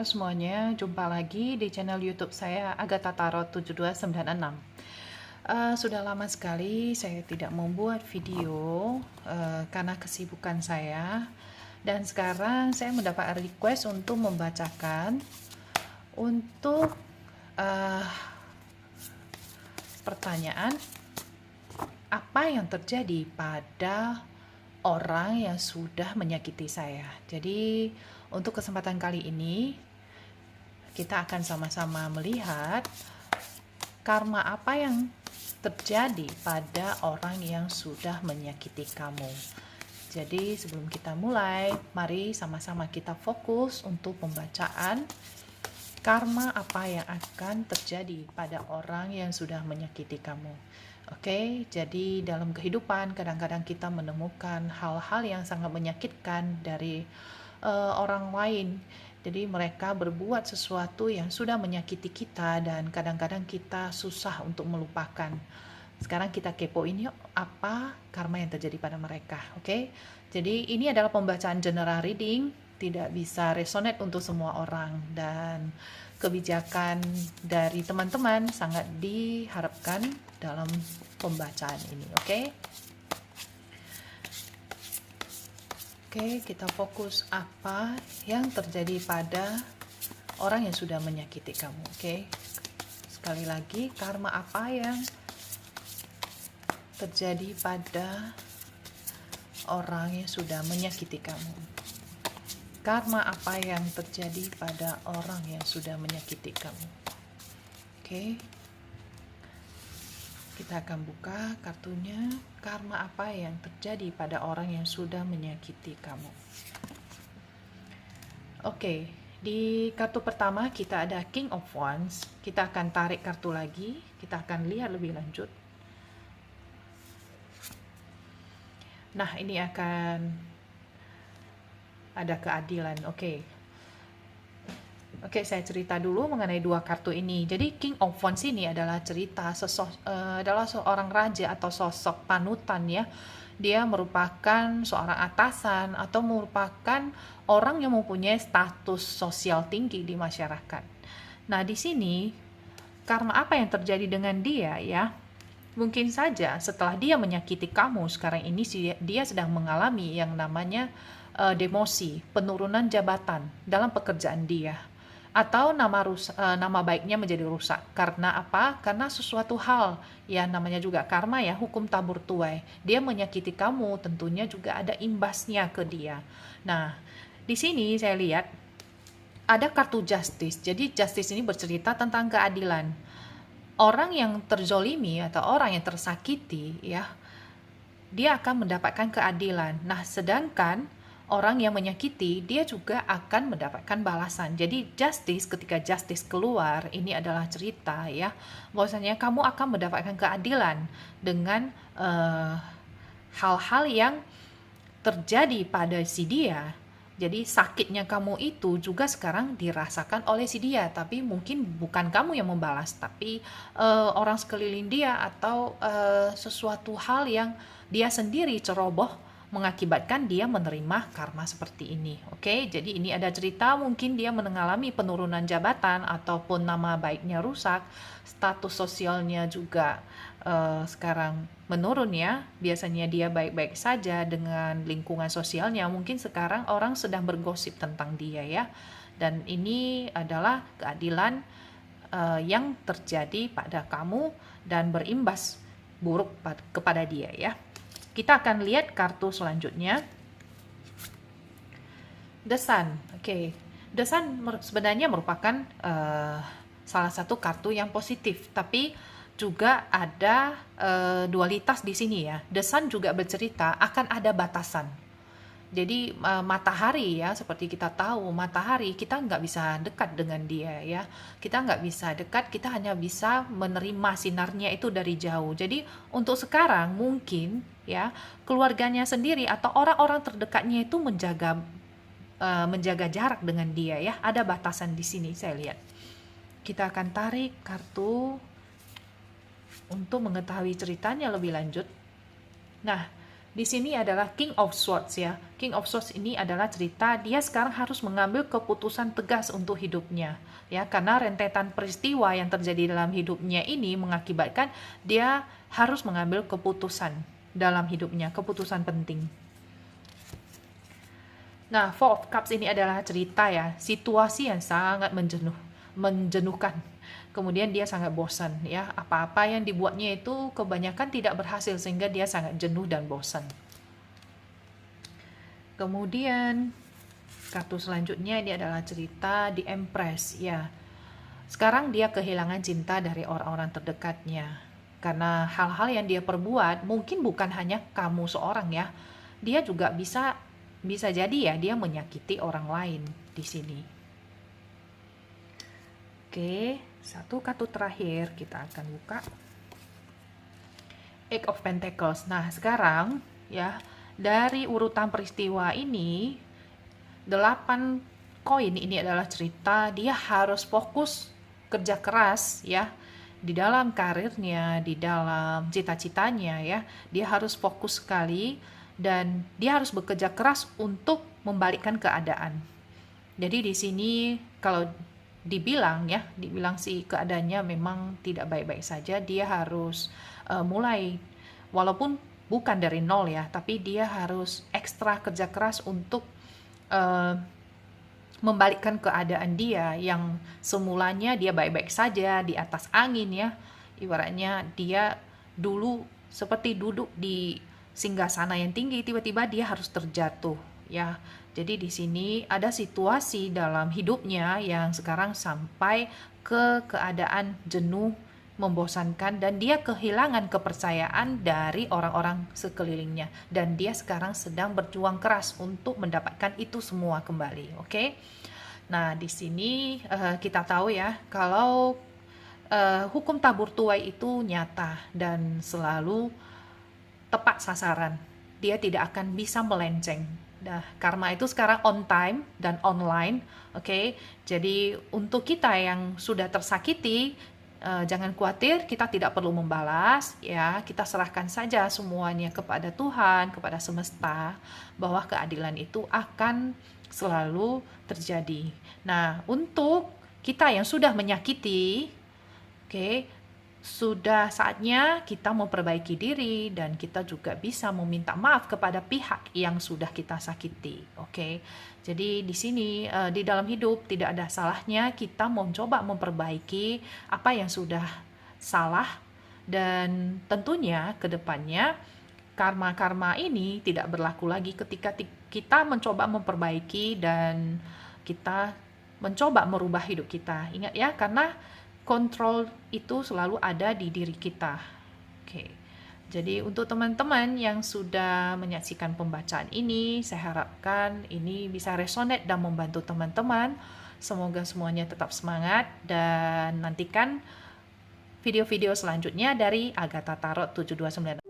semuanya, jumpa lagi di channel YouTube saya Agatha Tarot 7296. Sudah lama sekali saya tidak membuat video karena kesibukan saya, dan sekarang saya mendapat request untuk membacakan untuk pertanyaan apa yang terjadi pada orang yang sudah menyakiti saya. Jadi untuk kesempatan kali ini kita akan sama-sama melihat karma apa yang terjadi pada orang yang sudah menyakiti kamu. Jadi sebelum kita mulai, mari sama-sama kita fokus untuk pembacaan karma apa yang akan terjadi pada orang yang sudah menyakiti kamu. Oke, jadi dalam kehidupan kadang-kadang kita menemukan hal-hal yang sangat menyakitkan dari orang lain. Jadi mereka berbuat sesuatu yang sudah menyakiti kita dan kadang-kadang kita susah untuk melupakan. Sekarang kita kepoin yuk apa karma yang terjadi pada mereka. Oke, jadi ini adalah pembacaan general reading, tidak bisa resonate untuk semua orang, dan kebijakan dari teman-teman sangat diharapkan dalam pembacaan ini. Oke, kita fokus apa yang terjadi pada orang yang sudah menyakiti kamu. Oke, sekali lagi, karma apa yang terjadi pada orang yang sudah menyakiti kamu. Karma apa yang terjadi pada orang yang sudah menyakiti kamu. Oke, kita akan buka kartunya. Karma apa yang terjadi pada orang yang sudah menyakiti kamu. Oke, di kartu pertama kita ada King of Wands. Kita akan tarik kartu lagi, kita akan lihat lebih lanjut. Nah, ini akan ada keadilan. Oke, saya cerita dulu mengenai dua kartu ini. Jadi King of Wands ini adalah cerita adalah seorang raja atau sosok panutan ya. Dia merupakan seorang atasan atau merupakan orang yang mempunyai status sosial tinggi di masyarakat. Nah, di sini karma apa yang terjadi dengan dia ya? Mungkin saja setelah dia menyakiti kamu, sekarang ini dia sedang mengalami yang namanya demosi, penurunan jabatan dalam pekerjaan dia, atau nama baiknya menjadi rusak. Karena apa? Karena sesuatu hal, ya namanya juga karma ya, hukum tabur tuai. Dia menyakiti kamu, tentunya juga ada imbasnya ke dia. Nah, di sini saya lihat ada kartu justice. Jadi justice ini bercerita tentang keadilan. Orang yang terzolimi atau orang yang tersakiti ya, dia akan mendapatkan keadilan. Nah, sedangkan orang yang menyakiti, dia juga akan mendapatkan balasan. Jadi justice, ketika justice keluar, ini adalah cerita ya, bahwasanya kamu akan mendapatkan keadilan dengan hal-hal yang terjadi pada si dia. Jadi sakitnya kamu itu juga sekarang dirasakan oleh si dia, tapi mungkin bukan kamu yang membalas, tapi orang sekeliling dia atau sesuatu hal yang dia sendiri ceroboh mengakibatkan dia menerima karma seperti ini. Oke, jadi ini ada cerita mungkin dia mengalami penurunan jabatan ataupun nama baiknya rusak, status sosialnya juga sekarang menurun ya. Biasanya dia baik-baik saja dengan lingkungan sosialnya, mungkin sekarang orang sedang bergosip tentang dia ya. Dan ini adalah keadilan yang terjadi pada kamu dan berimbas buruk kepada dia ya. Kita akan lihat kartu selanjutnya. The Sun. The Sun sebenarnya merupakan salah satu kartu yang positif, tapi juga ada dualitas di sini ya. The Sun juga bercerita akan ada batasan. Jadi matahari ya, seperti kita tahu matahari, kita nggak bisa dekat dengan dia ya. Kita nggak bisa dekat, kita hanya bisa menerima sinarnya itu dari jauh. Jadi untuk sekarang mungkin ya, keluarganya sendiri atau orang-orang terdekatnya itu menjaga jarak dengan dia ya. Ada batasan di sini saya lihat. Kita akan tarik kartu untuk mengetahui ceritanya lebih lanjut. Nah, di sini adalah King of Swords ya. King of Swords ini adalah cerita dia sekarang harus mengambil keputusan tegas untuk hidupnya ya, karena rentetan peristiwa yang terjadi dalam hidupnya ini mengakibatkan dia harus mengambil keputusan dalam hidupnya, keputusan penting. Nah, Four of Cups ini adalah cerita ya, situasi yang sangat menjenuhkan. Kemudian dia sangat bosan ya, apa-apa yang dibuatnya itu kebanyakan tidak berhasil sehingga dia sangat jenuh dan bosan. Kemudian kartu selanjutnya ini adalah cerita The Empress ya. Sekarang dia kehilangan cinta dari orang-orang terdekatnya karena hal-hal yang dia perbuat mungkin bukan hanya kamu seorang ya. Dia juga bisa jadi ya dia menyakiti orang lain di sini. Oke, satu kartu terakhir kita akan buka. Eight of Pentacles. Nah, sekarang ya, dari urutan peristiwa ini 8 koin ini adalah cerita dia harus fokus kerja keras ya di dalam karirnya, di dalam cita-citanya ya. Dia harus fokus sekali dan dia harus bekerja keras untuk membalikkan keadaan. Jadi di sini kalau dibilang si keadaannya memang tidak baik-baik saja, dia harus mulai walaupun bukan dari nol ya, tapi dia harus ekstra kerja keras untuk membalikkan keadaan dia yang semulanya dia baik-baik saja di atas angin ya. Ibaratnya dia dulu seperti duduk di singgasana yang tinggi, tiba-tiba dia harus terjatuh ya. Jadi di sini ada situasi dalam hidupnya yang sekarang sampai ke keadaan jenuh, membosankan, dan dia kehilangan kepercayaan dari orang-orang sekelilingnya. Dan dia sekarang sedang berjuang keras untuk mendapatkan itu semua kembali. Oke? Nah, di sini kita tahu ya, kalau hukum tabur tuai itu nyata dan selalu tepat sasaran. Dia tidak akan bisa melenceng. Nah, karma itu sekarang on time dan online, oke? Jadi untuk kita yang sudah tersakiti, jangan khawatir, kita tidak perlu membalas, ya. Kita serahkan saja semuanya kepada Tuhan, kepada semesta, bahwa keadilan itu akan selalu terjadi. Nah, untuk kita yang sudah menyakiti, oke, sudah saatnya kita memperbaiki diri dan kita juga bisa meminta maaf kepada pihak yang sudah kita sakiti. Oke. Jadi di sini di dalam hidup tidak ada salahnya kita mencoba memperbaiki apa yang sudah salah, dan tentunya ke depannya karma-karma ini tidak berlaku lagi ketika kita mencoba memperbaiki dan kita mencoba merubah hidup kita. Ingat ya, karena kontrol itu selalu ada di diri kita. Oke. Jadi untuk teman-teman yang sudah menyaksikan pembacaan ini, saya harapkan ini bisa resonate dan membantu teman-teman. Semoga semuanya tetap semangat dan nantikan video-video selanjutnya dari Agatha Tarot 729.